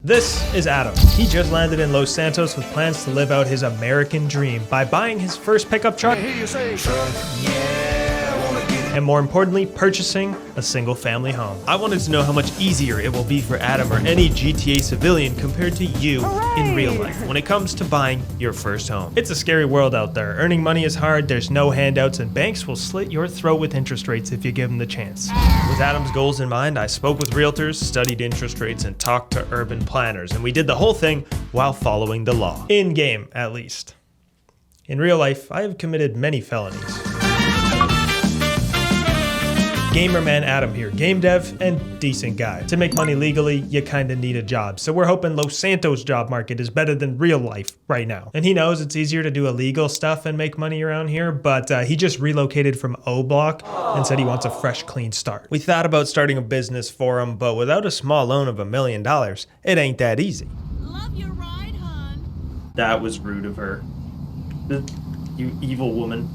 This is Adam. He just landed in Los Santos with plans to live out his American dream by buying his first pickup truck, and more importantly, purchasing a single-family home. I wanted to know how much easier it will be for Adam or any GTA civilian compared to you in real life when it comes to buying your first home. It's a scary world out there. Earning money is hard, there's no handouts, and banks will slit your throat with interest rates if you give them the chance. With Adam's goals in mind, I spoke with realtors, studied interest rates, and talked to urban planners, and we did the whole thing while following the law. In game, at least. In real life, I have committed many felonies. Gamerman Adam here, game dev and decent guy. To make money legally, you kinda need a job. So we're hoping Los Santos job market is better than real life right now. And he knows it's easier to do illegal stuff and make money around here, but he just relocated from O Block and said he wants a fresh, clean start. We thought about starting a business for him, but without a small loan of $1 million, it ain't that easy. Love your ride, hon. That was rude of her. You evil woman.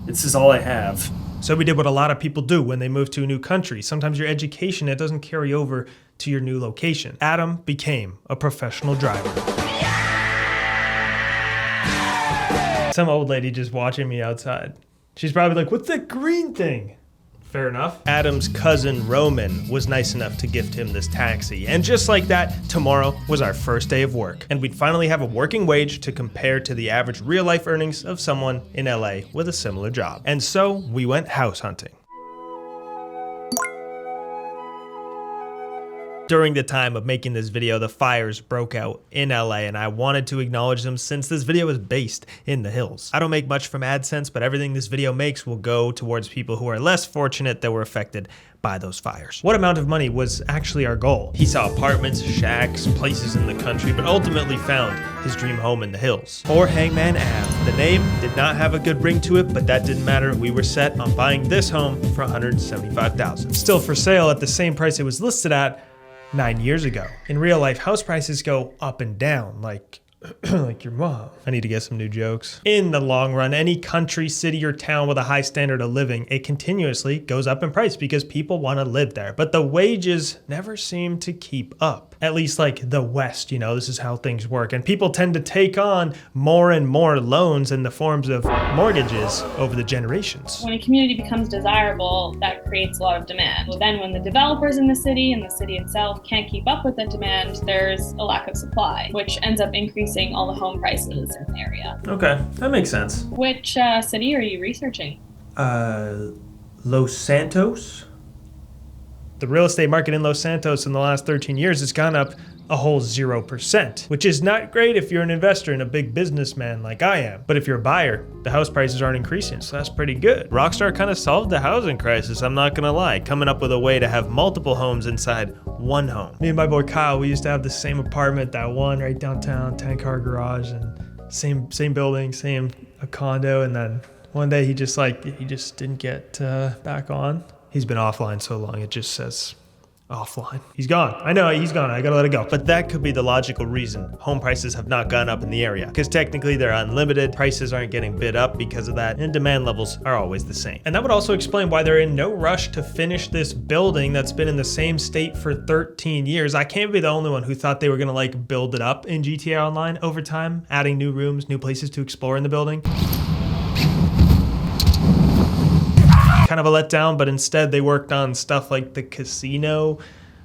This is all I have. So we did what a lot of people do when they move to a new country. Sometimes your education, it doesn't carry over to your new location. Adam became a professional driver. Some old lady just watching me outside. She's probably like, what's that green thing? Fair enough. Adam's cousin Roman was nice enough to gift him this taxi. And just like that, tomorrow was our first day of work. And we'd finally have a working wage to compare to the average real life earnings of someone in LA with a similar job. And so we went house hunting. During the time of making this video, the fires broke out in LA, and I wanted to acknowledge them since this video is based in the hills. I don't make much from AdSense, but everything this video makes will go towards people who are less fortunate that were affected by those fires. What amount of money was actually our goal? He saw apartments, shacks, places in the country, but ultimately found his dream home in the hills. Or Hangman Ave. The name did not have a good ring to it, but that didn't matter. We were set on buying this home for $175,000. Still for sale at the same price it was listed at 9 years ago. In real life, house prices go up and down, like like your mom. I need to get some new jokes. In the long run, any country, city, or town with a high standard of living, it continuously goes up in price because people want to live there. But the wages never seem to keep up. At least like the West, you know, this is how things work. And people tend to take on more and more loans in the forms of mortgages over the generations. When a community becomes desirable, that creates a lot of demand. Well, then when the developers in the city and the city itself can't keep up with that demand, there's a lack of supply, which ends up increasing all the home prices in the area. Okay, that makes sense. Which city are you researching? Los Santos? The real estate market in Los Santos in the last 13 years has gone up a whole 0%, which is not great if you're an investor and a big businessman like I am. But if you're a buyer, the house prices aren't increasing, so that's pretty good. Rockstar kind of solved the housing crisis, I'm not gonna lie, coming up with a way to have multiple homes inside one home. Me and my boy Kyle, we used to have the same apartment, that one right downtown, 10-car garage, and same building, same condo, and then one day he just didn't get back on. He's been offline so long, it just says offline. He's gone. I know, he's gone. I gotta let it go. But that could be the logical reason home prices have not gone up in the area. Because technically they're unlimited, prices aren't getting bid up because of that, and demand levels are always the same. And that would also explain why they're in no rush to finish this building that's been in the same state for 13 years. I can't be the only one who thought they were gonna like build it up in GTA Online over time, adding new rooms, new places to explore in the building. Kind of a letdown, but instead they worked on stuff like the casino,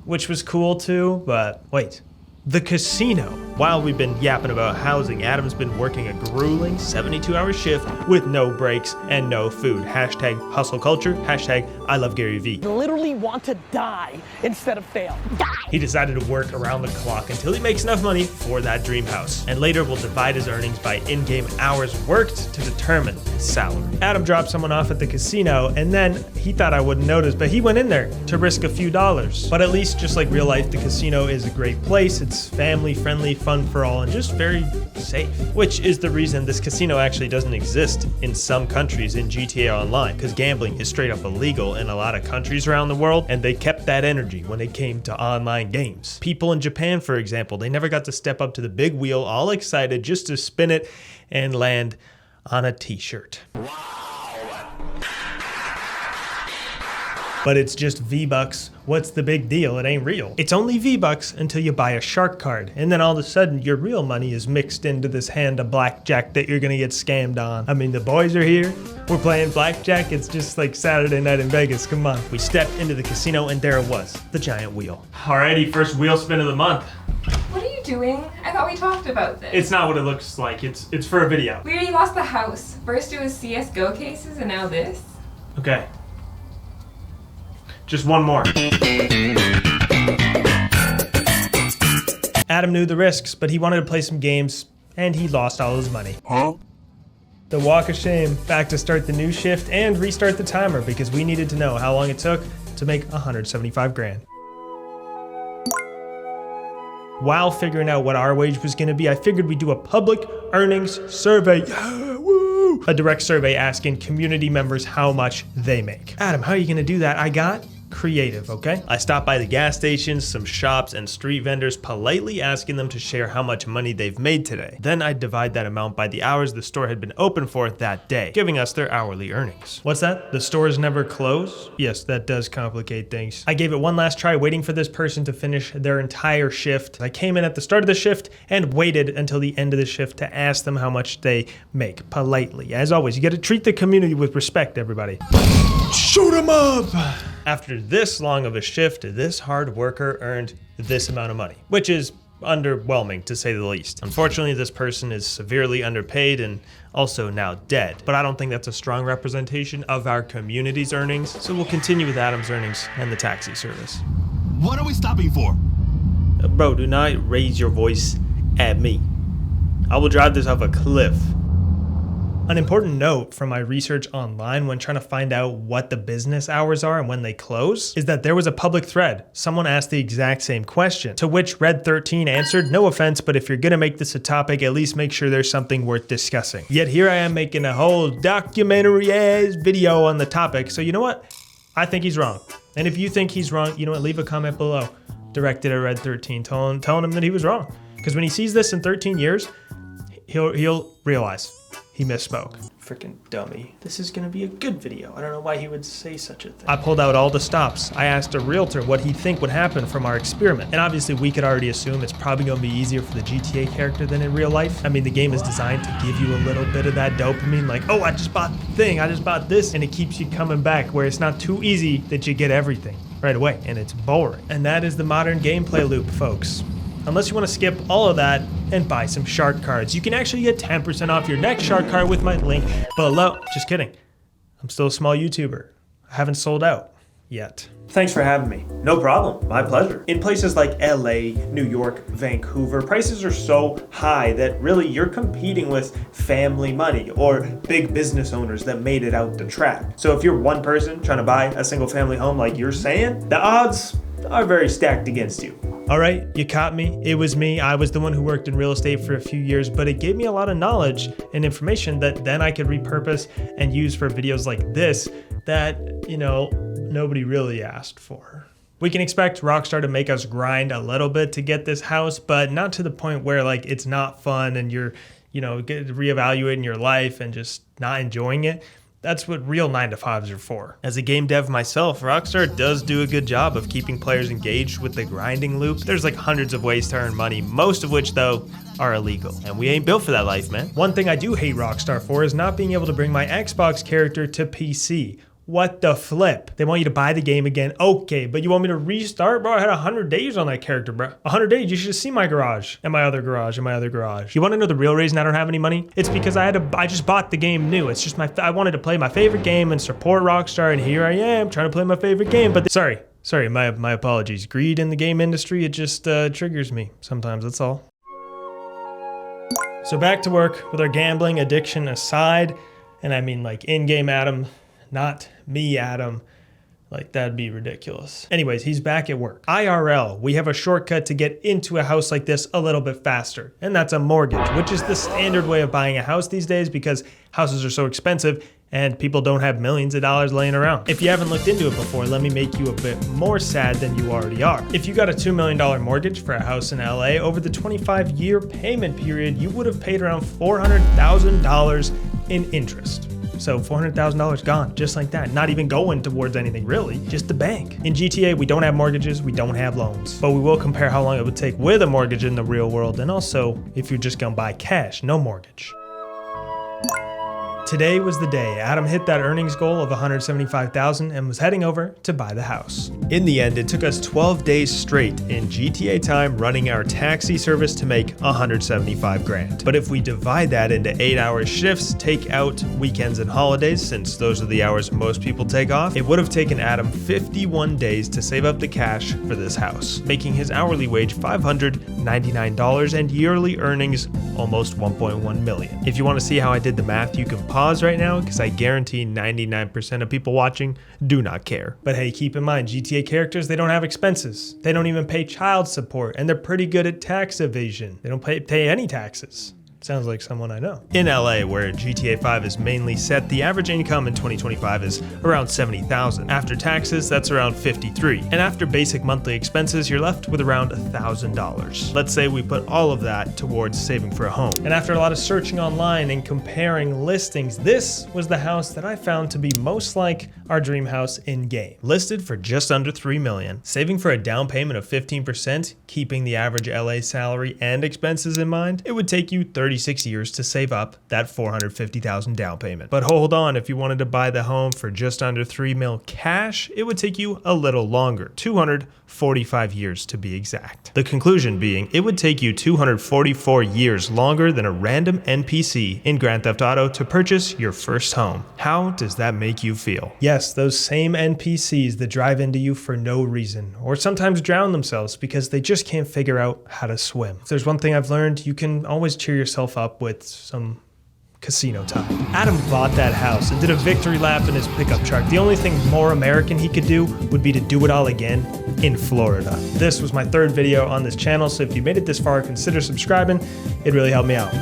which was cool too, but wait. The casino. While we've been yapping about housing, Adam's been working a grueling 72-hour shift with no breaks and no food. Hashtag hustle culture, hashtag I love Gary Vee. Literally want to die instead of fail. Die! He decided to work around the clock until he makes enough money for that dream house, and later will divide his earnings by in-game hours worked to determine his salary. Adam dropped someone off at the casino, and then he thought I wouldn't notice, but he went in there to risk a few dollars. But at least, just like real life, the casino is a great place. It's family friendly, fun for all, and just very safe. Which is the reason this casino actually doesn't exist in some countries in GTA Online, because gambling is straight up illegal in a lot of countries around the world, and they kept that energy when it came to online games. People in Japan, for example, they never got to step up to the big wheel all excited just to spin it and land on a t-shirt. But it's just V-Bucks. What's the big deal? It ain't real. It's only V-Bucks until you buy a shark card. And then all of a sudden, your real money is mixed into this hand of blackjack that you're gonna get scammed on. I mean, the boys are here. We're playing blackjack. It's just like Saturday night in Vegas. Come on. We stepped into the casino and there it was, the giant wheel. Alrighty, first wheel spin of the month. What are you doing? I thought we talked about this. It's not what it looks like. It's for a video. We already lost the house. First it was CSGO cases and now this. Okay. Just one more. Adam knew the risks, but he wanted to play some games, and he lost all his money. Huh? The walk of shame, back to start the new shift and restart the timer because we needed to know how long it took to make 175 grand. While figuring out what our wage was gonna be, I figured we'd do a public earnings survey. Yeah, woo! A direct survey asking community members how much they make. Adam, how are you gonna do that? I got creative, okay? I stopped by the gas stations, some shops, and street vendors, politely asking them to share how much money they've made today. Then I'd divide that amount by the hours the store had been open for that day, giving us their hourly earnings. What's that? The stores never close? Yes, that does complicate things. I gave it one last try, waiting for this person to finish their entire shift. I came in at the start of the shift and waited until the end of the shift to ask them how much they make, politely. As always, you gotta treat the community with respect, everybody. Shoot 'em up! After this long of a shift, this hard worker earned this amount of money, which is underwhelming to say the least. Unfortunately, this person is severely underpaid and also now dead, but I don't think that's a strong representation of our community's earnings, so we'll continue with Adam's earnings and the taxi service. What are we stopping for? Bro, do not raise your voice at me. I will drive this off a cliff. An important note from my research online when trying to find out what the business hours are and when they close is that there was a public thread. Someone asked the exact same question, to which Red13 answered, no offense, but if you're gonna make this a topic, at least make sure there's something worth discussing. Yet here I am making a whole documentary-ass video on the topic, so you know what? I think he's wrong. And if you think he's wrong, you know what, leave a comment below, directed at Red13, telling him that he was wrong. Because when he sees this in 13 years, he'll realize he misspoke. Freaking dummy. This is gonna be a good video. I don't know why he would say such a thing. I pulled out all the stops. I asked a realtor what he'd think would happen from our experiment. And obviously we could already assume it's probably gonna be easier for the GTA character than in real life. I mean, the game is designed to give you a little bit of that dopamine, like, oh, I just bought the thing, I just bought this, and it keeps you coming back, where it's not too easy that you get everything right away, and it's boring. And that is the modern gameplay loop, folks. Unless you want to skip all of that and buy some shark cards. You can actually get 10% off your next shark card with my link below. Just kidding. I'm still a small YouTuber. I haven't sold out yet. Thanks for having me. No problem, my pleasure. In places like LA, New York, Vancouver, prices are so high that really you're competing with family money or big business owners that made it out the track. So if you're one person trying to buy a single family home like you're saying, the odds are very stacked against you. All right, you caught me. It was me. I was the one who worked in real estate for a few years, but it gave me a lot of knowledge and information that then I could repurpose and use for videos like this that, you know, nobody really asked for. We can expect Rockstar to make us grind a little bit to get this house, but not to the point where like it's not fun and you're, you know, reevaluating your life and just not enjoying it. That's what real 9-to-5s are for. As a game dev myself, Rockstar does do a good job of keeping players engaged with the grinding loop. There's like hundreds of ways to earn money, most of which though are illegal. And we ain't built for that life, man. One thing I do hate Rockstar for is not being able to bring my Xbox character to PC. What the flip? They want you to buy the game again. Okay, but you want me to restart? Bro, I had 100 days on that character, bro. 100 days, you should see my garage and my other garage and my other garage. You wanna know the real reason I don't have any money? It's because I just bought the game new. It's just I wanted to play my favorite game and support Rockstar, and here I am trying to play my favorite game, but sorry, my apologies. Greed in the game industry, it just triggers me sometimes, that's all. So back to work with our gambling addiction aside, and I mean like in-game Adam, not me, Adam. Like, that'd be ridiculous. Anyways, he's back at work. IRL, we have a shortcut to get into a house like this a little bit faster, and that's a mortgage, which is the standard way of buying a house these days because houses are so expensive and people don't have millions of dollars laying around. If you haven't looked into it before, let me make you a bit more sad than you already are. If you got a $2 million mortgage for a house in LA, over the 25-year payment period, you would have paid around $400,000 in interest. So $400,000 gone, just like that. Not even going towards anything really, just the bank. In GTA, we don't have mortgages, we don't have loans, but we will compare how long it would take with a mortgage in the real world, and also if you're just gonna buy cash, no mortgage. Today was the day Adam hit that earnings goal of $175,000 and was heading over to buy the house. In the end, it took us 12 days straight in GTA time running our taxi service to make $175,000. But if we divide that into 8-hour shifts, take out weekends and holidays, since those are the hours most people take off, it would have taken Adam 51 days to save up the cash for this house, making his hourly wage $599 and yearly earnings almost $1.1 million. If you want to see how I did the math, you can pause right now, because I guarantee 99% of people watching do not care. But hey, keep in mind, GTA characters, they don't have expenses. They don't even pay child support, and they're pretty good at tax evasion. They don't pay any taxes. Sounds like someone I know. In LA, where GTA 5 is mainly set, the average income in 2025 is around $70,000. After taxes, that's around $53,000. And after basic monthly expenses, you're left with around $1,000. Let's say we put all of that towards saving for a home. And after a lot of searching online and comparing listings, this was the house that I found to be most like our dream house in game. Listed for just under $3 million. Saving for a down payment of 15%, keeping the average LA salary and expenses in mind, it would take you 36 years to save up that $450,000 down payment. But hold on, if you wanted to buy the home for just under $3 million cash, it would take you a little longer, 245 years to be exact. The conclusion being, it would take you 244 years longer than a random NPC in Grand Theft Auto to purchase your first home. How does that make you feel? Yes, those same NPCs that drive into you for no reason, or sometimes drown themselves because they just can't figure out how to swim. If there's one thing I've learned, you can always cheer yourself up with some casino time. Adam bought that house and did a victory lap in his pickup truck. The only thing more American he could do would be to do it all again in Florida. This was my third video on this channel, so if you made it this far, consider subscribing. It really helped me out.